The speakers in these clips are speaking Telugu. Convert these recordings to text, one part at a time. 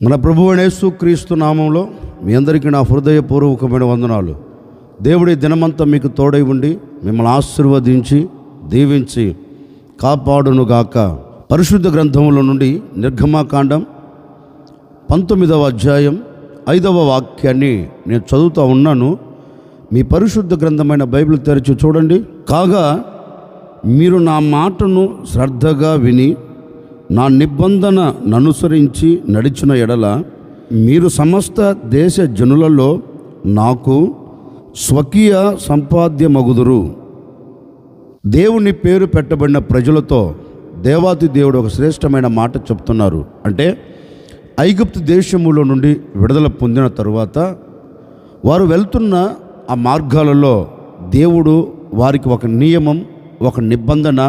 మన ప్రభువైన యేసుక్రీస్తు నామంలో మీ అందరికీ నా హృదయపూర్వకమైన వందనాలు. దేవుడి దినమంతా మీకు తోడై ఉండి మిమ్మల్ని ఆశీర్వదించి దీవించి కాపాడునుగాక. పరిశుద్ధ గ్రంథముల నుండి నిర్గమాకాండం 19వ అధ్యాయం 5వ వాక్యాన్ని నేను చదువుతూ ఉన్నాను. మీ పరిశుద్ధ గ్రంథమైన బైబిల్ తెరిచి చూడండి. కాగా మీరు నా మాటను శ్రద్ధగా విని నా నిబంధనను అనుసరించి నడిచిన ఎడల మీరు సమస్త దేశ జనులలో నాకు స్వకీయ సంపాద్యమగుదురు. దేవుని పేరు పెట్టబడిన ప్రజలతో దేవాతి దేవుడు ఒక శ్రేష్టమైన మాట చెప్తున్నారు. అంటే ఐగుప్తు దేశములో నుండి విడుదల పొందిన తరువాత వారు వెళ్తున్న ఆ మార్గాలలో దేవుడు వారికి ఒక నియమం, ఒక నిబంధన,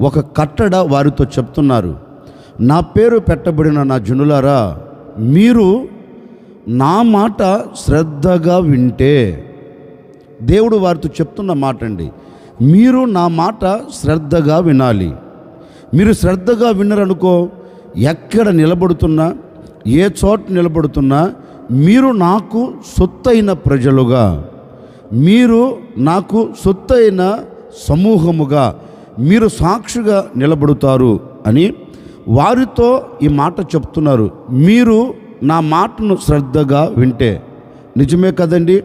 ఒక కట్టడ వారితో చెప్తున్నారు. నా పేరు పెట్టబడిన నా జనులారా, మీరు నా మాట శ్రద్ధగా వింటే, దేవుడు వారితో చెప్తున్న మాట అండి, మీరు నా మాట శ్రద్ధగా వినాలి. మీరు శ్రద్ధగా విన్నరనుకో, ఎక్కడ నిలబడుతున్నా, ఏ చోట నిలబడుతున్నా మీరు నాకు సొత్తైన ప్రజలుగా, మీరు నాకు సొత్తైన సమూహముగా మీరు సాక్షిగా నిలబడుతారు అని వారితో ఈ మాట చెప్తున్నారు. మీరు నా మాటను శ్రద్ధగా వింటే. నిజమే కదండి,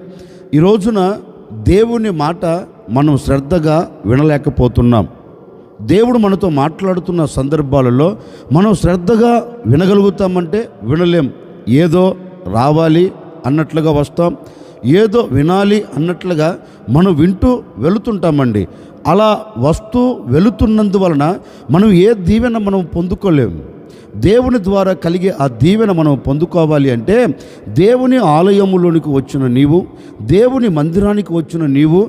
ఈ రోజున దేవుని మాట మనం శ్రద్ధగా వినలేకపోతున్నాం. దేవుడు మనతో మాట్లాడుతున్న సందర్భాలలో మనం శ్రద్ధగా వినగలుగుతామంటే వినలేం. ఏదో రావాలి అన్నట్లుగా వస్తాం, ఏదో వినాలి అన్నట్లుగా మనం వింటూ వెళుతుంటామండి. అలా వస్తూ వెళుతున్నందువలన మనం ఏ దీవెన మనం పొందుకోలేము. దేవుని ద్వారా కలిగే ఆ దీవెన మనం పొందుకోవాలి అంటే దేవుని ఆలయములోనికి వచ్చిన నీవు, దేవుని మందిరానికి వచ్చిన నీవు,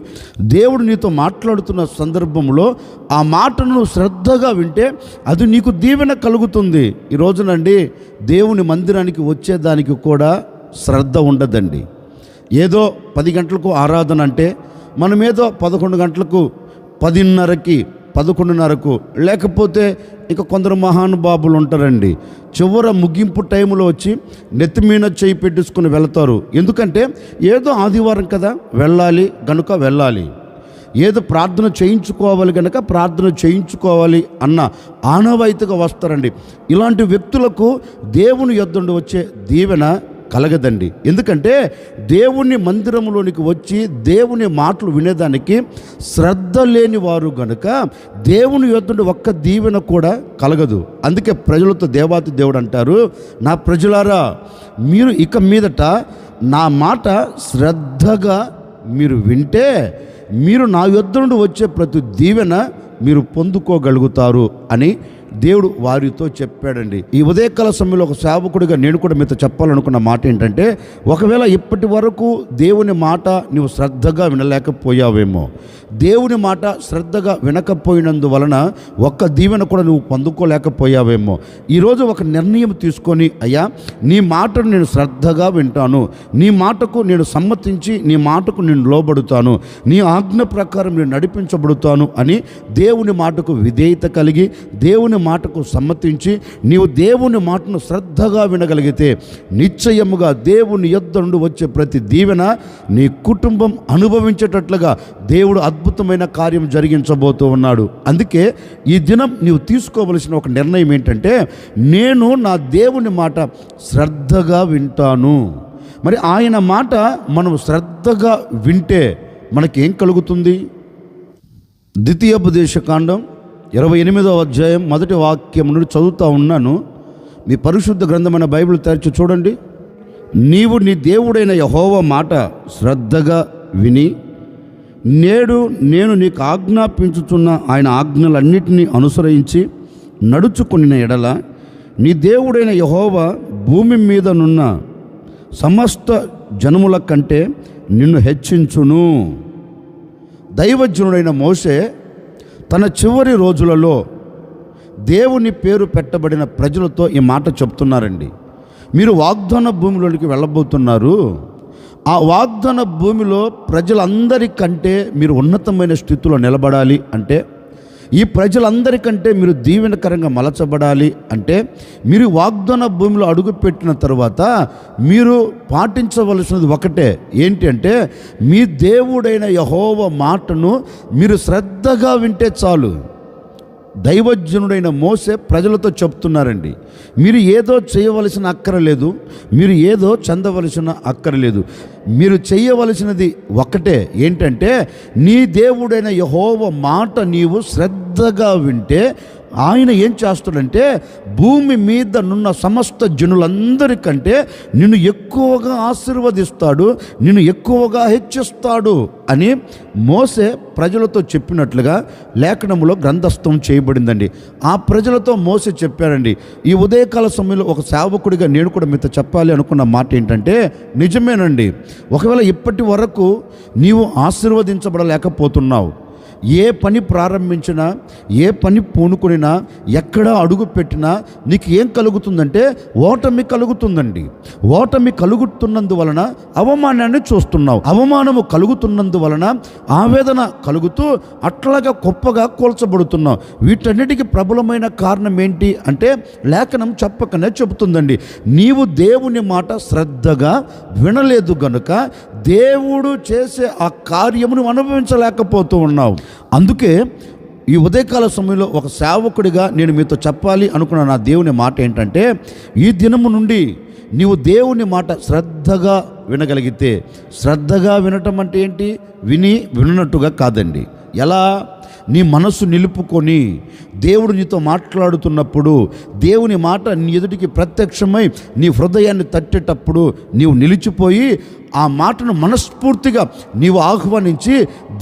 దేవుడు నీతో మాట్లాడుతున్న సందర్భంలో ఆ మాటను శ్రద్ధగా వింటే అది నీకు దీవెన కలుగుతుంది. ఈ రోజునండి దేవుని మందిరానికి వచ్చేదానికి కూడా శ్రద్ధ ఉండదండి. ఏదో 10 గంటలకు ఆరాధన అంటే మనమేదో 11 గంటలకు, 10:30కి, 11:30కు, లేకపోతే ఇక కొందరు మహానుభావులు ఉంటారండి, చివర ముగింపు టైంలో వచ్చి నెత్తిమీన చేయి పెట్టించుకుని వెళతారు. ఎందుకంటే ఏదో ఆదివారం కదా, వెళ్ళాలి గనుక వెళ్ళాలి, ఏదో ప్రార్థన చేయించుకోవాలి కనుక ప్రార్థన చేయించుకోవాలి అన్న ఆనవాయితీగా వస్తారండి. ఇలాంటి వ్యక్తులకు దేవుని యొద్ద నుండి వచ్చే దీవెన కలగదండి. ఎందుకంటే దేవుని మందిరంలోనికి వచ్చి దేవుని మాటలు వినేదానికి శ్రద్ధ లేని వారు గనుక దేవుని యొద్ద ఒక్క దీవెన కూడా కలగదు. అందుకే ప్రజలతో దేవాతి దేవుడు అంటారు, నా ప్రజలారా, మీరు ఇక మీదట నా మాట శ్రద్ధగా మీరు వింటే మీరు నా యొద్ద నుండి వచ్చే ప్రతి దీవెన మీరు పొందుకోగలుగుతారు అని దేవుడు వారితో చెప్పాడండి. ఈ ఉదయకాల సమయంలో ఒక సేవకుడిగా నేను కూడా మీతో చెప్పాలనుకున్న మాట ఏంటంటే, ఒకవేళ ఇప్పటి వరకు దేవుని మాట నువ్వు శ్రద్ధగా వినలేకపోయావేమో, దేవుని మాట శ్రద్ధగా వినకపోయినందువలన ఒక్క దీవెన కూడా నువ్వు పొందుకోలేకపోయావేమో, ఈరోజు ఒక నిర్ణయం తీసుకొని, అయ్యా నీ మాటను నేను శ్రద్ధగా వింటాను, నీ మాటకు నేను సమ్మతించి నీ మాటకు నేను లోబడుతాను, నీ ఆజ్ఞ ప్రకారం నేను నడిపించబడుతాను అని దేవుని మాటకు విధేయత కలిగి దేవుని మాటకు సమ్మతించి నీవు దేవుని మాటను శ్రద్ధగా వినగలిగితే నిశ్చయముగా దేవుని యొద్ద నుండి వచ్చే ప్రతి దీవెన నీ కుటుంబం అనుభవించేటట్లుగా దేవుడు అద్భుతమైన కార్యం జరిగించబోతూ ఉన్నాడు. అందుకే ఈ దినం నీవు తీసుకోవలసిన ఒక నిర్ణయం ఏంటంటే, నేను నా దేవుని మాట శ్రద్ధగా వింటాను. మరి ఆయన మాట మనం శ్రద్ధగా వింటే మనకేం కలుగుతుంది? ద్వితీయోపదేశకాండం 28వ అధ్యాయం 1వ వాక్యం నుండి చదువుతూ ఉన్నాను. మీ పరిశుద్ధ గ్రంథమైన బైబిల్ తెరిచి చూడండి. నీవు నీ దేవుడైన యెహోవా మాట శ్రద్ధగా విని నేడు నేను నీకు ఆజ్ఞాపించుచున్న ఆయన ఆజ్ఞలన్నిటినీ అనుసరించి నడుచుకున్న ఎడల నీ దేవుడైన యెహోవా భూమి మీదనున్న సమస్త జనముల కంటే నిన్ను హెచ్చించును. దైవజనుడైన మోషే తన చివరి రోజులలో దేవుని పేరు పెట్టబడిన ప్రజలతో ఈ మాట చెప్తున్నారండి. మీరు వాగ్దాన భూమిలోనికి వెళ్ళబోతున్నారు. ఆ వాగ్దాన భూమిలో ప్రజలందరికంటే మీరు ఉన్నతమైన స్థితిలో నిలబడాలి అంటే ఈ ప్రజలందరికంటే మీరు దీవెనకరంగా మలచబడాలి అంటే మీరు వాగ్దాన భూమిలో అడుగుపెట్టిన తర్వాత మీరు పాటించవలసినది ఒకటే, ఏంటి అంటే మీ దేవుడైన యెహోవా మాటను మీరు శ్రద్ధగా వింటే చాలు. దైవజనుడైన మోసే ప్రజలతో చెప్తున్నారండి, మీరు ఏదో చేయవలసిన అక్కరలేదు, మీరు ఏదో చెందవలసిన అక్కరలేదు, మీరు చేయవలసినది ఒకటే, ఏంటంటే నీ దేవుడైన యెహోవా మాట నీవు శ్రద్ధగా వింటే ఆయన ఏం చేస్తాడంటే భూమి మీద నున్న సమస్త జనులందరికంటే నిన్ను ఎక్కువగా ఆశీర్వదిస్తాడు, నిన్ను ఎక్కువగా హెచ్చిస్తాడు అని మోసే ప్రజలతో చెప్పినట్లుగా లేఖనములో గ్రంథస్థం చేయబడిందండి. ఆ ప్రజలతో మోసే చెప్పారండి. ఈ ఉదయకాల సమయంలో ఒక సేవకుడిగా నేను కూడా మీతో చెప్పాలి అనుకున్న మాట ఏంటంటే, నిజమేనండి, ఒకవేళ ఇప్పటి వరకు నీవు ఆశీర్వదించబడలేకపోతున్నావు, ఏ పని ప్రారంభించినా, ఏ పని పూనుకునినా, ఎక్కడ అడుగు పెట్టినా నీకు ఏం కలుగుతుందంటే ఓటమి కలుగుతుందండి. ఓటమి కలుగుతున్నందువలన అవమానాన్ని చూస్తున్నావు, అవమానము కలుగుతున్నందువలన ఆవేదన కలుగుతూ అట్లాగా గొప్పగా కోల్చబడుతున్నావు. వీటన్నిటికీ ప్రబలమైన కారణం ఏంటి అంటే లేఖనం చెప్పకనే చెబుతుందండి, నీవు దేవుని మాట శ్రద్ధగా వినలేదు గనుక దేవుడు చేసే ఆ కార్యమును అనుభవించలేకపోతూ ఉన్నావు. అందుకే ఈ ఉదయకాల సమయంలో ఒక సేవకుడిగా నేను మీతో చెప్పాలి అనుకున్న నా దేవుని మాట ఏంటంటే, ఈ దినము నుండి నీవు దేవుని మాట శ్రద్ధగా వినగలిగితే, శ్రద్ధగా వినటం అంటే ఏంటి, వినట్టుగా కాదండి, ఎలా నీ మనస్సు నిలుపుకొని దేవుడు నీతో మాట్లాడుతున్నప్పుడు దేవుని మాట నీ ఎదుటికి ప్రత్యక్షమై నీ హృదయాన్ని తట్టేటప్పుడు నీవు నిలిచిపోయి ఆ మాటను మనస్ఫూర్తిగా నీవు ఆహ్వానించి,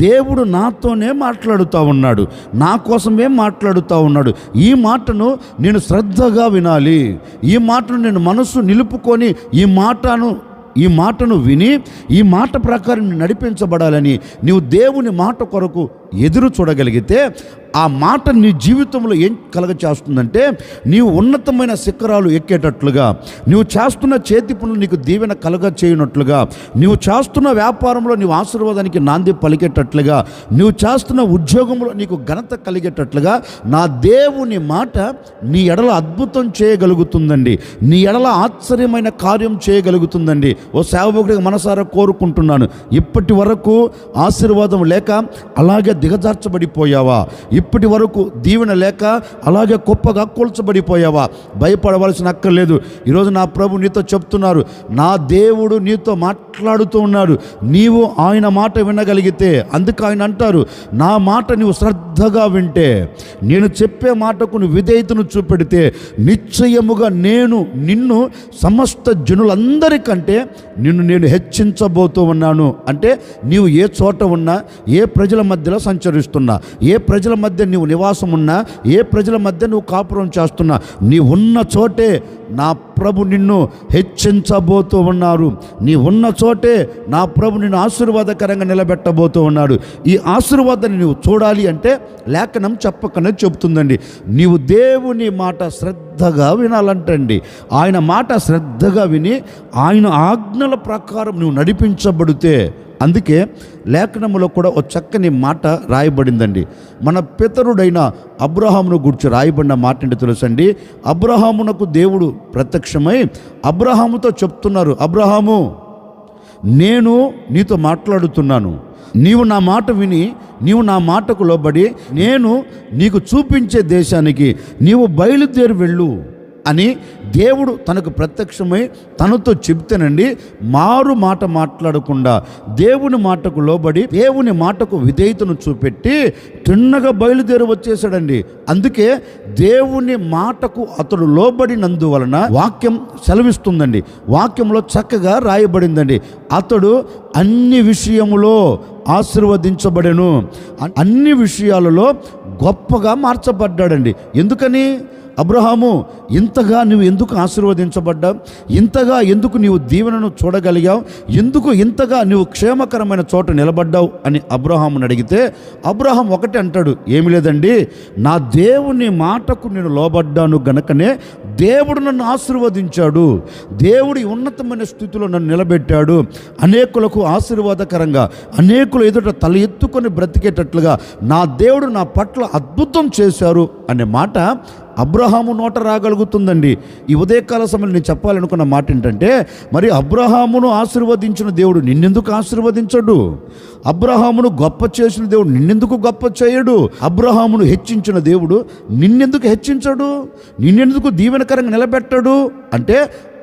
దేవుడు నాతోనే మాట్లాడుతూ ఉన్నాడు, నా కోసమే మాట్లాడుతూ ఉన్నాడు, ఈ మాటను నేను శ్రద్ధగా వినాలి, ఈ మాటను నేను మనస్సు నిలుపుకొని ఈ మాటను విని ఈ మాట ప్రకారం నడిపించబడాలని నీవు దేవుని మాట కొరకు ఎదురు చూడగలిగితే ఆ మాట నీ జీవితంలో ఏం కలగచేస్తుందంటే నీవు ఉన్నతమైన శిఖరాలు ఎక్కేటట్లుగా, నీవు చేస్తున్న చేతి పనులు నీకు దీవెన కలగ చేయనట్లుగా, నీవు చేస్తున్న వ్యాపారంలో నీవు ఆశీర్వాదానికి నాంది పలికేటట్లుగా, నీవు చేస్తున్న ఉద్యోగంలో నీకు ఘనత కలిగేటట్లుగా నా దేవుని మాట నీ ఎడల అద్భుతం చేయగలుగుతుందండి, నీ ఎడల ఆశ్చర్యమైన కార్యం చేయగలుగుతుందండి. ఓ సేవకుడిగా మనసారా కోరుకుంటున్నాను, ఇప్పటి వరకు ఆశీర్వాదం లేక అలాగే దిగజార్చబడిపోయావా, ఇప్పటి వరకు దీవెన లేక అలాగే గొప్పగా కూల్చబడిపోయావా, భయపడవలసిన అక్కర్లేదు. ఈరోజు నా ప్రభు నీతో చెప్తున్నారు, నా దేవుడు నీతో మాట్లాడుతూ ఉన్నారు, నీవు ఆయన మాట వినగలిగితే, అందుకు ఆయన అంటారు, నా మాట నీవు శ్రద్ధగా వింటే, నేను చెప్పే మాటకు నువ్వు విధేయతను చూపెడితే నిశ్చయముగా నేను నిన్ను సమస్త జనులందరికంటే నేను హెచ్చించబోతూ ఉన్నాను. అంటే నీవు ఏ చోట ఉన్నా, ఏ ప్రజల మధ్యలో సంచరిస్తున్నా, ఏ ప్రజల మధ్య నీవు నివాసం ఉన్నా, ఏ ప్రజల మధ్య నువ్వు కాపురం చేస్తున్నా, నీ ఉన్న చోటే నా ప్రభు నిన్ను హెచ్చించబోతూ ఉన్నారు, నీ ఉన్న చోటే నా ప్రభు నిన్ను ఆశీర్వాదకరంగా నిలబెట్టబోతూ ఉన్నాడు. ఈ ఆశీర్వాదాన్ని నువ్వు చూడాలి అంటే లేఖనం చెప్పకనే చెబుతుందండి, నీవు దేవుని మాట శ్రద్ధగా వినాలంటండి. ఆయన మాట శ్రద్ధగా విని ఆయన ఆజ్ఞల ప్రకారం నువ్వు నడిపించబడితే, అందుకే లేఖనములో కూడా ఒక చక్కని మాట రాయబడిందండి. మన పితరుడైన అబ్రహామును గురించి రాయబడిన మాట ఏంటో తెలుసండి. అబ్రహామునకు దేవుడు ప్రత్యక్షమై అబ్రహాముతో చెప్తున్నారు, అబ్రహాము, నేను నీతో మాట్లాడుతున్నాను, నీవు నా మాట విని నీవు నా మాటకు లోబడి నేను నీకు చూపించే దేశానికి నీవు బయలుదేరి వెళ్ళు అని దేవుడు తనకు ప్రత్యక్షమై తనతో చెప్తేనండి, మారు మాట మాట్లాడకుండా దేవుని మాటకు లోబడి దేవుని మాటకు విధేయతను చూపెట్టి తిన్నగా బయలుదేరి వచ్చేసాడండి. అందుకే దేవుని మాటకు అతడు లోబడినందువలన వాక్యం సెలవిస్తుందండి, వాక్యంలో చక్కగా రాయబడిందండి, అతడు అన్ని విషయములో ఆశీర్వదించబడెను, అన్ని విషయాలలో గొప్పగా మార్చబడ్డాడండి. ఎందుకని? అబ్రహాము, ఇంతగా నువ్వు ఎందుకు ఆశీర్వదించబడ్డావు? ఇంతగా ఎందుకు నీవు దీవెనను చూడగలిగావు? ఎందుకు ఇంతగా నువ్వు క్షేమకరమైన చోట నిలబడ్డావు అని అబ్రహాముని అడిగితే అబ్రహాం ఒకటి అంటాడు, ఏమి లేదండి, నా దేవుని మాటకు నేను లోబడ్డాను గనకనే దేవుడు నన్ను ఆశీర్వదించాడు, దేవుడి ఉన్నతమైన స్థితిలో నన్ను నిలబెట్టాడు, అనేకులకు ఆశీర్వాదకరంగా, అనేకులు ఎదుట తల ఎత్తుకొని బ్రతికేటట్లుగా నా దేవుడు నా పట్ల అద్భుతం చేశారు అనే మాట అబ్రహాము నోట రాగలుగుతుందండి. ఈ ఉదయకాల సమయంలో నేను చెప్పాలనుకున్న మాట ఏంటంటే, మరి అబ్రహామును ఆశీర్వదించిన దేవుడు నిన్నెందుకు ఆశీర్వదించడు? అబ్రహామును గొప్ప చేసిన దేవుడు నిన్నెందుకు గొప్ప చేయడు? అబ్రహామును హెచ్చించిన దేవుడు నిన్నెందుకు హెచ్చించడు? నిన్నెందుకు దీవెనకరంగా నిలబెట్టడు? అంటే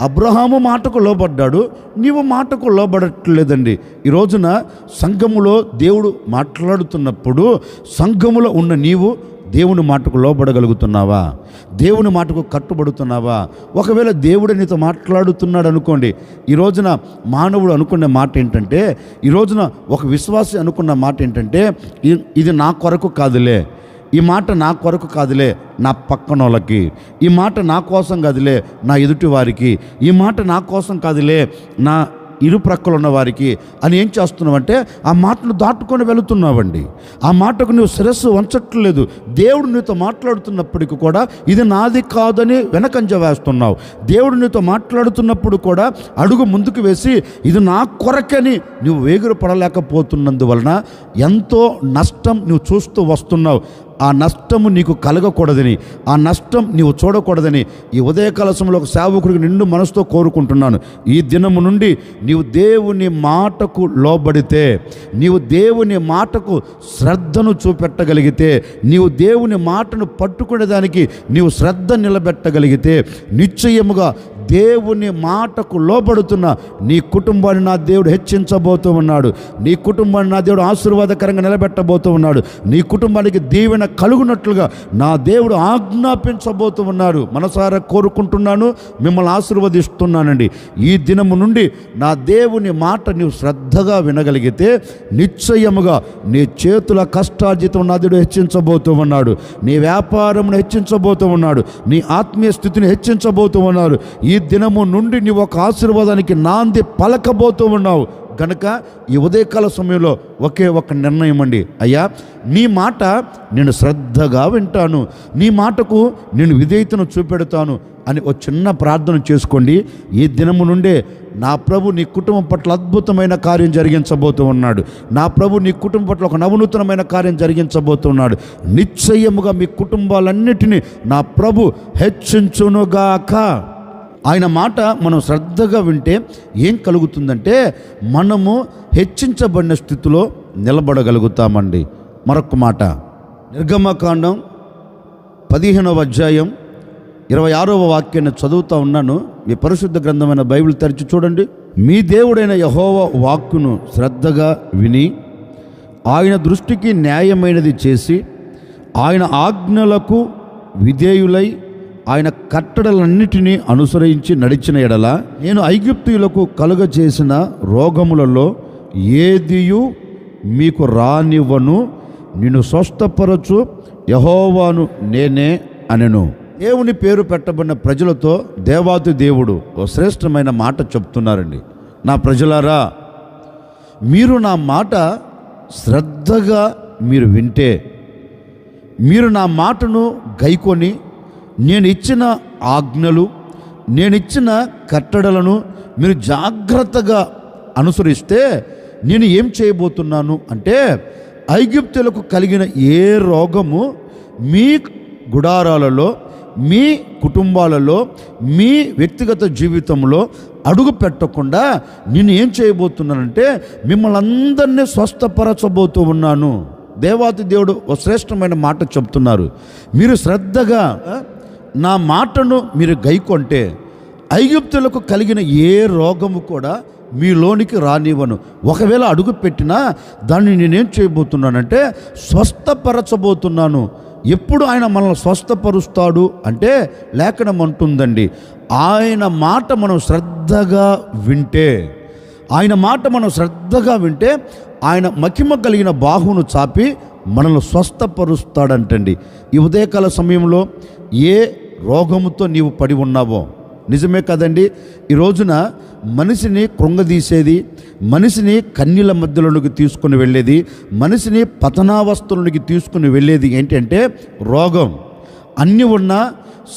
అబ్రహాము మాటకు లోబడ్డాడు, నీవు మాటకు లోబడట్లేదండి. ఈ రోజున సంఘములో దేవుడు మాట్లాడుతున్నప్పుడు సంఘములో ఉన్న నీవు దేవుని మాటకు లోబడగలుగుతున్నావా? దేవుని మాటకు కట్టుబడుతున్నావా? ఒకవేళ దేవుడు నీతో మాట్లాడుతున్నాడు అనుకోండి, ఈ రోజున మానవుడు అనుకునే మాట ఏంటంటే, ఈ రోజున ఒక విశ్వాసి అనుకున్న మాట ఏంటంటే, ఇది నా కొరకు కాదులే, ఈ మాట నా కొరకు కాదులే నా పక్కనోళ్ళకి, ఈ మాట నా కోసం కాదులే నా ఎదుటి వారికి, ఈ మాట నా కోసం కాదులే నా ఇరు ప్రక్కలు ఉన్న వారికి అని ఏం చేస్తున్నావంటే ఆ మాటను దాటుకొని వెళుతున్నావండి. ఆ మాటకు నువ్వు శిరస్సు వంచట్లేదు. దేవుడు నీతో మాట్లాడుతున్నప్పటికీ కూడా ఇది నాది కాదని వెనకంజ వేస్తున్నావు. దేవుడు నీతో మాట్లాడుతున్నప్పుడు కూడా అడుగు ముందుకు వేసి ఇది నా కొరకని నువ్వు వేగురు పడలేకపోతున్నందువలన ఎంతో నష్టం నువ్వు చూస్తూ వస్తున్నావు. ఆ నష్టము నీకు కలగకూడదని, ఆ నష్టం నీవు చూడకూడదని ఈ ఉదయకాల సమయంలో ఒక సేవకుడికి నిండు మనసుతో కోరుకుంటున్నాను. ఈ దినము నుండి నీవు దేవుని మాటకు లోబడితే, నీవు దేవుని మాటకు శ్రద్ధను చూపెట్టగలిగితే, నీవు దేవుని మాటను పట్టుకునేదానికి నీవు శ్రద్ధ నిలబెట్టగలిగితే, నిశ్చయముగా దేవుని మాటకు లోబడుతున్న నీ కుటుంబాన్ని నా దేవుడు హెచ్చించబోతూ ఉన్నాడు. నీ కుటుంబాన్ని నా దేవుడు ఆశీర్వాదకరంగా నిలబెట్టబోతూ ఉన్నాడు. నీ కుటుంబానికి దీవెన కలుగునట్లుగా నా దేవుడు ఆజ్ఞాపించబోతూ ఉన్నాడు. మనసారా కోరుకుంటున్నాను, మిమ్మల్ని ఆశీర్వదిస్తున్నానండి. ఈ దినము నుండి నా దేవుని మాట నీవు శ్రద్ధగా వినగలిగితే నిశ్చయముగా నీ చేతుల కష్టార్జితం నా దేవుడు హెచ్చించబోతూ ఉన్నాడు. నీ వ్యాపారమును హెచ్చించబోతూ ఉన్నాడు. నీ ఆత్మీయ స్థితిని హెచ్చించబోతూ ఉన్నాడు. ఈ దినము నుండి నీవు ఒక ఆశీర్వాదానికి నాంది పలకబోతూ ఉన్నావు కనుక ఈ ఉదయకాల సమయంలో ఒకే ఒక నిర్ణయం అండి, అయ్యా నీ మాట నేను శ్రద్ధగా వింటాను, నీ మాటకు నేను విధేయతను చూపెడతాను అని ఒక చిన్న ప్రార్థన చేసుకోండి. ఈ దినము నుండే నా ప్రభు నీ కుటుంబం పట్ల అద్భుతమైన కార్యం జరిగించబోతూ ఉన్నాడు. నా ప్రభు నీ కుటుంబం పట్ల ఒక నవనూతనమైన కార్యం జరిగించబోతున్నాడు. నిశ్చయముగా మీ కుటుంబాలన్నిటినీ నా ప్రభు హెచ్చించునుగాక. ఆయన మాట మనం శ్రద్ధగా వింటే ఏం కలుగుతుందంటే మనము హెచ్చించబడిన స్థితిలో నిలబడగలుగుతామండి. మరొక మాట, నిర్గమకాండం 15వ అధ్యాయం 26వ వాక్యాన్ని చదువుతూ ఉన్నాను. మీ పరిశుద్ధ గ్రంథమైన బైబిల్ తెరిచి చూడండి. మీ దేవుడైన యెహోవా వాక్కును శ్రద్ధగా విని ఆయన దృష్టికి న్యాయమైనది చేసి ఆయన ఆజ్ఞలకు విధేయులై ఆయన కట్టడలన్నిటినీ అనుసరించి నడిచిన ఎడల నేను ఐగుప్తీయులకు కలుగజేసిన రోగములలో ఏదియు మీకు రానివ్వను, నిన్ను స్వస్థపరచు యెహోవాను నేనే అనెను. దేవుని పేరు పెట్టబడిన ప్రజలతో దేవాది దేవుడు ఓ శ్రేష్టమైన మాట చెప్తున్నారండి. నా ప్రజలారా, మీరు నా మాట శ్రద్ధగా మీరు వింటే, మీరు నా మాటను గైకొని నేను ఇచ్చిన ఆజ్ఞలు, నేను ఇచ్చిన కట్టడలను మీరు జాగ్రత్తగా అనుసరిస్తే నేను ఏం చేయబోతున్నాను అంటే, ఐగుప్తులకు కలిగిన ఏ రోగము మీ గుడారాలలో, మీ కుటుంబాలలో, మీ వ్యక్తిగత జీవితంలో అడుగు పెట్టకుండా నేను ఏం చేయబోతున్నానంటే మిమ్మల్ని అందరినీ స్వస్థపరచబోతూ ఉన్నాను. దేవాతి దేవుడు ఒక శ్రేష్టమైన మాట చెప్తున్నారు. మీరు శ్రద్ధగా నా మాటను మీరు గైకొంటే ఐగుప్తులకు కలిగిన ఏ రోగము కూడా మీలోనికి రానివ్వను. ఒకవేళ అడుగు పెట్టినా దాన్ని నేనేం చేయబోతున్నానంటే స్వస్థపరచబోతున్నాను. ఎప్పుడు ఆయన మనల్ని స్వస్థపరుస్తాడు అంటే లేఖనం అంటుందండి, ఆయన మాట మనం శ్రద్ధగా వింటే, ఆయన మాట మనం శ్రద్ధగా వింటే ఆయన మహిమ కలిగిన బాహువును చాపి మనల్ని స్వస్థపరుస్తాడంటండి. ఈ ఉదయకాల సమయంలో ఏ రోగముతో నీవు పడి ఉన్నావో. నిజమే కదండి. ఈ రోజున మనిషిని కృంగదీసేది, మనిషిని కన్నీళ్ళ మధ్యలోనికి తీసుకుని వెళ్ళేది, మనిషిని పతనావస్థలోనికి తీసుకుని వెళ్ళేది ఏంటంటే రోగం. అన్నీ ఉన్నా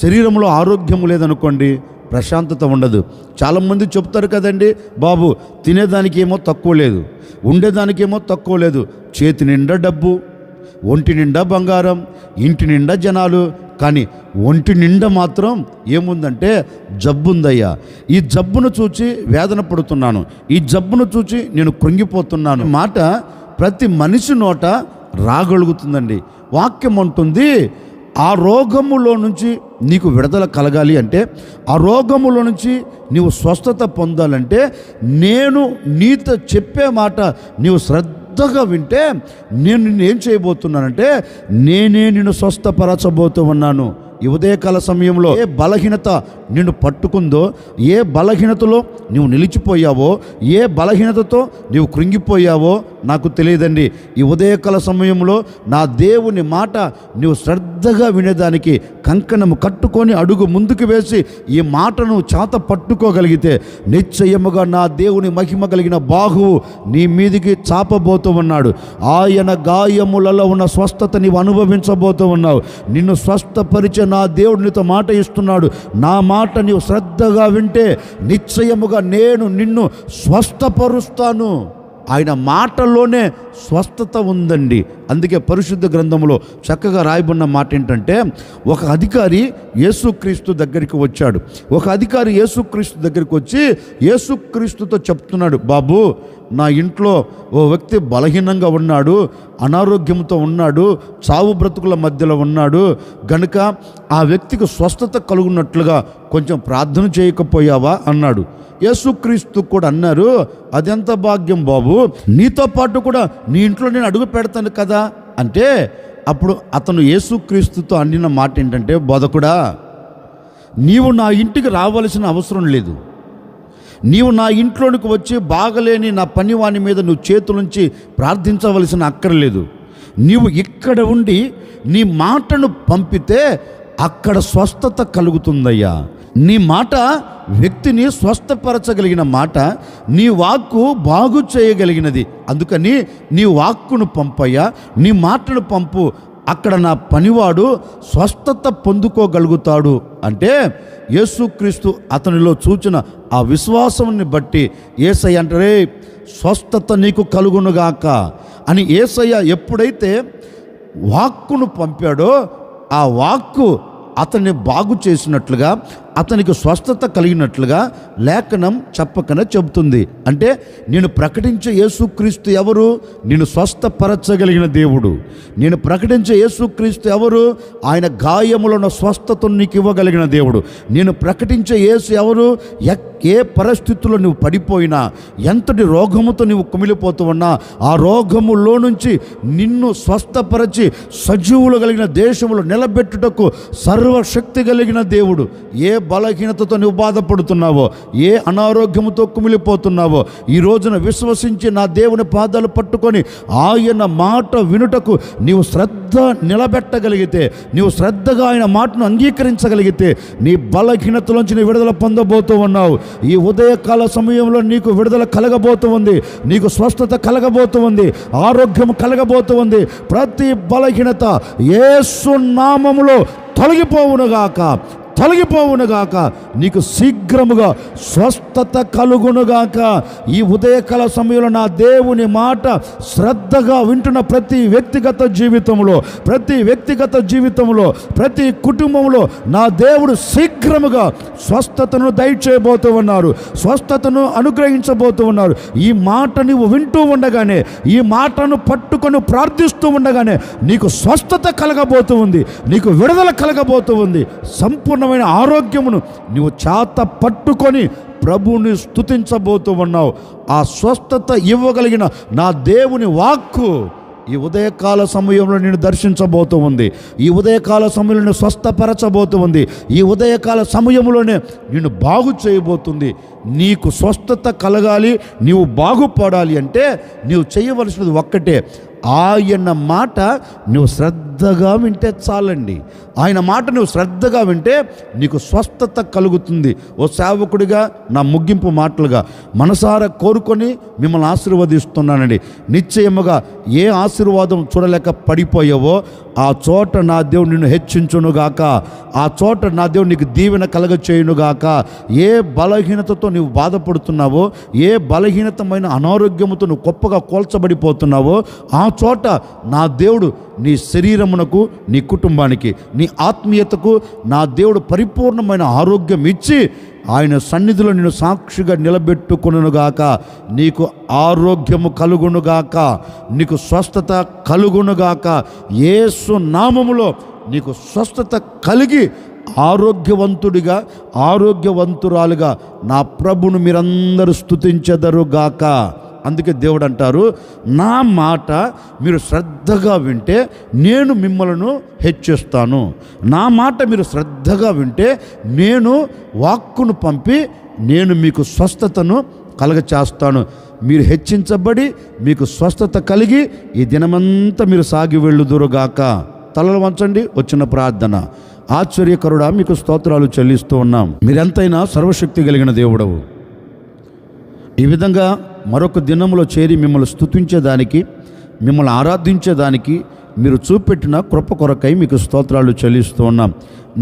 శరీరంలో ఆరోగ్యం లేదనుకోండి, ప్రశాంతత ఉండదు. చాలామంది చెప్తారు కదండి, బాబు తినేదానికి ఏమో తక్కువ లేదు, ఉండేదానికేమో తక్కువ లేదు, చేతి నిండా డబ్బు, ఒంటి నిండా బంగారం, ఇంటి నిండా జనాలు, కానీ ఒంటి నిండా మాత్రం ఏముందంటే జబ్బు ఉందయ్యా. ఈ జబ్బును చూచి వేదన పడుతున్నాను, ఈ జబ్బును చూచి నేను కృంగిపోతున్నాను మాట ప్రతి మనిషి నోట రాగలుగుతుందండి. వాక్యం అంటుంది, ఆ రోగములో నుంచి నీకు విడుదల కలగాలి అంటే, ఆ రోగములో నుంచి నీవు స్వస్థత పొందాలంటే, నేను నీతో చెప్పే మాట నీవు శ్రద్ధగా వింటే నేను నిన్ను ఏం చేయబోతున్నానంటే, నేనే నిన్ను స్వస్థపరచబోతూ ఉన్నాను. ఈ ఉదయకాల సమయంలో ఏ బలహీనత నిన్ను పట్టుకుందో, ఏ బలహీనతలో నువ్వు నిలిచిపోయావో, ఏ బలహీనతతో నీవు కృంగిపోయావో నాకు తెలియదండి. ఈ ఉదయకాల సమయంలో నా దేవుని మాట నీవు శ్రద్ధగా వినేదానికి కంకణము కట్టుకొని అడుగు ముందుకు వేసి ఈ మాటను చేత పట్టుకోగలిగితే నిశ్చయముగా నా దేవుని మహిమ కలిగిన బాహువు నీ మీదికి చాపబోతూ ఉన్నాడు. ఆయన గాయములలో ఉన్న స్వస్థత నీవు అనుభవించబోతూ ఉన్నావు. నిన్ను స్వస్థపరిచే నా దేవుడు నీతో మాట ఇస్తున్నాడు. నా మాట నీవు శ్రద్ధగా వింటే నిశ్చయముగా నేను నిన్ను స్వస్థపరుస్తాను. ఆయన మాటల్లోనే స్వస్థత ఉందండి. అందుకే పరిశుద్ధ గ్రంథంలో చక్కగా రాయబడిన మాట ఏంటంటే, ఒక అధికారి యేసుక్రీస్తు దగ్గరికి వచ్చాడు. ఒక అధికారి యేసుక్రీస్తు దగ్గరికి వచ్చి యేసుక్రీస్తుతో చెప్తున్నాడు, బాబు నా ఇంట్లో ఓ వ్యక్తి బలహీనంగా ఉన్నాడు, అనారోగ్యంతో ఉన్నాడు, చావు బ్రతుకుల మధ్యలో ఉన్నాడు, గనుక ఆ వ్యక్తికి స్వస్థత కలుగున్నట్లుగా కొంచెం ప్రార్థన చేయకపోయావా అన్నాడు. యేసుక్రీస్తు కూడా అన్నారు, అదెంత భాగ్యం బాబు, నీతో పాటు కూడా నీ ఇంట్లో నేను అడుగు పెడతాను కదా అంటే, అప్పుడు అతను యేసుక్రీస్తుతో అండిన మాట ఏంటంటే, బోధకుడా నీవు నా ఇంటికి రావాల్సిన అవసరం లేదు, నీవు నా ఇంట్లోనికి వచ్చి బాగలేని నా పనివాని మీద నువ్వు చేతులుంచి ప్రార్థించవలసిన అక్కర్లేదు. నీవు ఇక్కడ ఉండి నీ మాటను పంపితే అక్కడ స్వస్థత కలుగుతుందయ్యా. నీ మాట వ్యక్తిని స్వస్థపరచగలిగిన మాట, నీ వాక్కు బాగు చేయగలిగినది. అందుకని నీ వాక్కును పంపయ్యా, నీ మాటను పంపు, అక్కడ నా పనివాడు స్వస్థత పొందుకోగలుగుతాడు అంటే, యేసుక్రీస్తు అతనిలో చూచిన ఆ విశ్వాసాన్ని బట్టి యేసయ్య అంటారే, స్వస్థత నీకు కలుగునుగాక అని యేసయ్య ఎప్పుడైతే వాక్కును పంపాడో ఆ వాక్కు అతన్ని బాగు చేసినట్లుగా, అతనికి స్వస్థత కలిగినట్లుగా లేఖనం చెప్పకనే చెబుతుంది. అంటే నేను ప్రకటించే యేసుక్రీస్తు ఎవరు? నేను స్వస్థపరచగలిగిన దేవుడు. నేను ప్రకటించే యేసుక్రీస్తు ఎవరు? ఆయన గాయములో ఉన్న స్వస్థతను నీకు ఇవ్వగలిగిన దేవుడు. నేను ప్రకటించే యేసు ఎవరు? ఏ పరిస్థితుల్లో నువ్వు పడిపోయినా, ఎంతటి రోగముతో నువ్వు కుమిలిపోతూ ఉన్నా, ఆ రోగములో నుంచి నిన్ను స్వస్థపరచి సజీవులు కలిగిన దేశంలో నిలబెట్టుటకు సర్వశక్తి కలిగిన దేవుడు. ఏ బలహీనతతో నువ్వు బాధపడుతున్నావో, ఏ అనారోగ్యంతో కుమిలిపోతున్నావో, ఈ రోజున విశ్వసించి నా దేవుని పాదాలు పట్టుకొని ఆయన మాట వినుటకు నీవు శ్రద్ధ నిలబెట్టగలిగితే, నీవు శ్రద్ధగా ఆయన మాటను అంగీకరించగలిగితే నీ బలహీనతలోంచి నీ విడుదల పొందబోతూ ఉన్నావు. ఈ ఉదయకాల సమయంలో నీకు విడుదల కలగబోతూ ఉంది, నీకు స్వస్థత కలగబోతూ ఉంది, ఆరోగ్యం కలగబోతూ ఉంది. ప్రతి బలహీనత యేసు నామములో తొలగిపోవునుగాక, తొలగిపోవునుగాక, నీకు శీఘ్రముగా స్వస్థత కలుగునుగాక. ఈ ఉదయకాల సమయంలో నా దేవుని మాట శ్రద్ధగా వింటున్న ప్రతి వ్యక్తిగత జీవితంలో ప్రతి కుటుంబంలో నా దేవుడు శీఘ్రముగా స్వస్థతను దయచేయబోతూ ఉన్నారు, స్వస్థతను అనుగ్రహించబోతూ ఉన్నారు. ఈ మాట నీవు వింటూ ఉండగానే, ఈ మాటను పట్టుకొని ప్రార్థిస్తూ ఉండగానే నీకు స్వస్థత కలగబోతూ ఉంది, నీకు విడుదల కలగబోతూ ఉంది. సంపూర్ణ ఆరోగ్యమును నీవు చేత పట్టుకొని ప్రభువుని స్తుతించబోతూ ఉన్నావు. ఆ స్వస్థత ఇవ్వగలిగిన నా దేవుని వాక్కు ఈ ఉదయకాల సమయంలో నేను దర్శించబోతూ ఉంది, ఈ ఉదయకాల సమయంలో నేను స్వస్థపరచబోతూ ఉంది, ఈ ఉదయకాల సమయంలోనే నేను బాగు చేయబోతుంది. నీకు స్వస్థత కలగాలి, నీవు బాగుపడాలి అంటే నీవు చేయవలసినది ఒక్కటే, ఆయన మాట నువ్వు శ్రద్ధగా వింటే చాలండి. ఆయన మాట నువ్వు శ్రద్ధగా వింటే నీకు స్వస్థత కలుగుతుంది. ఓ సేవకుడిగా నా ముగింపు మాటలుగా మనసారా కోరుకొని మిమ్మల్ని ఆశీర్వదిస్తున్నానండి. నిశ్చయముగా ఏ ఆశీర్వాదం చూడలేక పడిపోయావో ఆ చోట నా దేవుడు నిన్ను హెచ్చించునుగాక. ఆ చోట నా దేవుడు నీకు దీవెన కలగ చేయునుగాక. ఏ బలహీనతతో నువ్వు బాధపడుతున్నావో, ఏ బలహీనతమైన అనారోగ్యముతో నువ్వు గొప్పగా కోల్చబడిపోతున్నావో ఆ చోట నా దేవుడు నీ శరీరమునకు, నీ కుటుంబానికి, నీ ఆత్మీయతకు నా దేవుడు పరిపూర్ణమైన ఆరోగ్యం ఇచ్చి ఆయన సన్నిధిలో నిన్ను సాక్షిగా నిలబెట్టుకొనుగాక. నీకు ఆరోగ్యము కలుగునుగాక, నీకు స్వస్థత కలుగునుగాక. యేసు నామములో నీకు స్వస్థత కలిగి ఆరోగ్యవంతుడిగా, ఆరోగ్యవంతురాలుగా నా ప్రభును మీరందరూ స్తుతించెదరుగాక. అందుకే దేవుడు అంటారు, నా మాట మీరు శ్రద్ధగా వింటే నేను మిమ్మలను హెచ్చిస్తాను. నా మాట మీరు శ్రద్ధగా వింటే నేను వాక్కును పంపి నేను మీకు స్వస్థతను కలగచేస్తాను. మీరు హెచ్చించబడి మీకు స్వస్థత కలిగి ఈ దినమంతా మీరు సాగి వెళ్ళుదురుగాక. తలలు వంచండి. వచ్చిన ప్రార్థన. ఆశ్చర్యకరుడా, మీకు స్తోత్రాలు చెల్లిస్తూ ఉన్నాం. మీరెంతైనా సర్వశక్తి కలిగిన దేవుడవు. ఈ విధంగా మరొక దినంలో చేరి మిమ్మల్ని స్తుతించేదానికి, మిమ్మల్ని ఆరాధించేదానికి మీరు చూపెట్టిన కృప కొరకై మీకు స్తోత్రాలు చెల్లిస్తూ ఉన్నాం.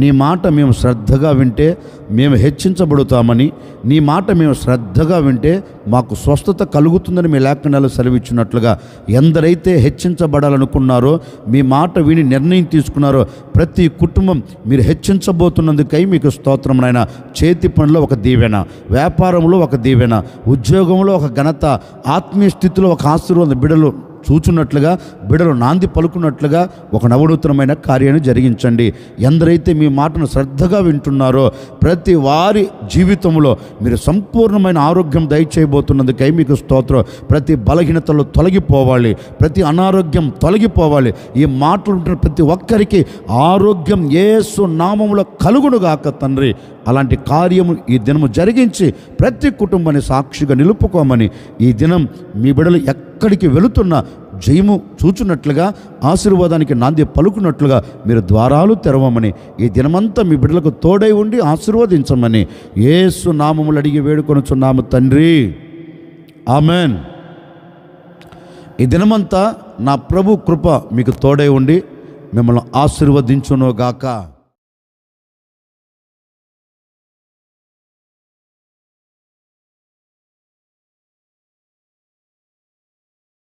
నీ మాట మేము శ్రద్ధగా వింటే మేము హెచ్చించబడుతామని, నీ మాట మేము శ్రద్ధగా వింటే మాకు స్వస్థత కలుగుతుందని మీ లేఖనాలు సెలవిచ్చినట్లుగా ఎందరైతే హెచ్చించబడాలనుకున్నారో, మీ మాట విని నిర్ణయం తీసుకున్నారో ప్రతి కుటుంబం మీరు హెచ్చించబోతున్నందుకై మీకు స్తోత్రం నాయన. చేతి పనిలో ఒక దీవెన, వ్యాపారంలో ఒక దీవెన, ఉద్యోగంలో ఒక ఘనత, ఆత్మీయ స్థితిలో ఒక ఆశీర్వాదం బిడ్డలు చూచున్నట్లుగా, బిడ్డలు నాంది పలుకున్నట్లుగా ఒక నవనూతనమైన కార్యాన్ని జరిగించండి. ఎందరైతే మీ మాటను శ్రద్ధగా వింటున్నారో ప్రతి వారి జీవితంలో మీరు సంపూర్ణమైన ఆరోగ్యం దయచేయబోతున్నందుకై మీకు స్తోత్రం. ప్రతి బలహీనతలు తొలగిపోవాలి, ప్రతి అనారోగ్యం తొలగిపోవాలి. ఈ మాటలు ఉంటున్న ప్రతి ఒక్కరికి ఆరోగ్యం యేసు నామములో కలుగునుగాక తండ్రి. అలాంటి కార్యము ఈ దినము జరిగించి ప్రతి కుటుంబాన్ని సాక్షిగా నిలుపుకోమని, ఈ దినం మీ బిడ్డలు ఎక్కడికి వెళుతున్నా జయము చూచున్నట్లుగా, ఆశీర్వాదానికి నాంది పలుకున్నట్లుగా మీరు ద్వారాలు తెరవమని, ఈ దినమంతా మీ బిడ్డలకు తోడై ఉండి ఆశీర్వదించమని యేసు నామములు అడిగి వేడుకొనుచున్నాము తండ్రి. ఆమెన్. ఈ దినమంతా నా ప్రభు కృప మీకు తోడై ఉండి మిమ్మల్ని ఆశీర్వదించునుగాక.